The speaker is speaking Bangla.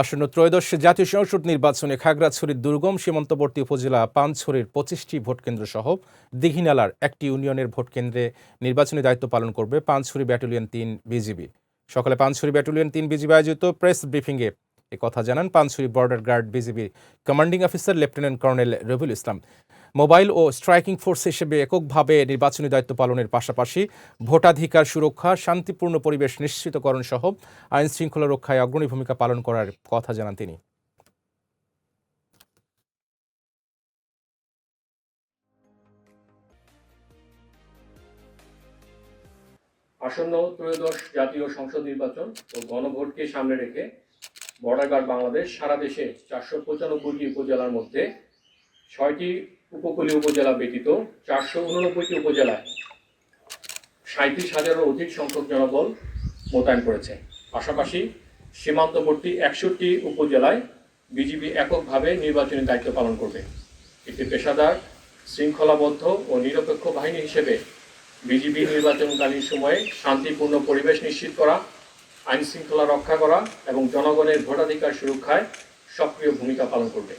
আসন্ন ত্রয়োদশ জাতীয় সংসদ নির্বাচনে খাগড়াছড়ির দুর্গম সীমান্তবর্তী উপজেলা পানছড়ির ২৫টি ভোটকেন্দ্র সহ দীঘিনালার একটি ইউনিয়নের ভোটকেন্দ্রে নির্বাচনী দায়িত্ব পালন করবে পানছড়ি ব্যাটালিয়ন ৩ বিজিবি। সকালে পানছড়ি ব্যাটালিয়ন ৩ বিজিবি আয়োজিত প্রেস ব্রিফিংয়ে কথা জানান Panchhari border guard BGB commanding officer lieutenant colonel Rabiul Islam. Mobile ও স্ট্রাইকিং ফোর্স হিসেবে এককভাবে নির্বাচনী দায়িত্ব পালনের পাশাপাশি ভোটাধিকার সুরক্ষা, শান্তিপূর্ণ পরিবেশ নিশ্চিতকরণ সহ আইন শৃঙ্খলা রক্ষায় অগ্রণী ভূমিকা পালন করার কথা জানান তিনি। আসন্ন ত্রয়োদশ জাতীয় সংসদ নির্বাচন ও গণভোটকে সামনে রেখে বর্ডার গার্ড বাংলাদেশ সারা দেশে ৪৯৫টি উপজেলার মধ্যে ৬টি উপকূলীয় উপজেলা ব্যতীত ৪৮৯টি উপজেলায় ৩৭,০০০-এরও অধিক সংখ্যক জনবল মোতায়েন করেছে। পাশাপাশি সীমান্তবর্তী ৬১টি উপজেলায় বিজিবি এককভাবে নির্বাচনী দায়িত্ব পালন করবে। একটি পেশাদার, শৃঙ্খলাবদ্ধ ও নিরপেক্ষ বাহিনী হিসেবে বিজিবি নির্বাচনকালীন সময়ে শান্তিপূর্ণ পরিবেশ নিশ্চিত করা, আইন শৃঙ্খলা রক্ষা করা এবং জনগণের ভোটাধিকার সুরক্ষায় সক্রিয় ভূমিকা পালন করবে।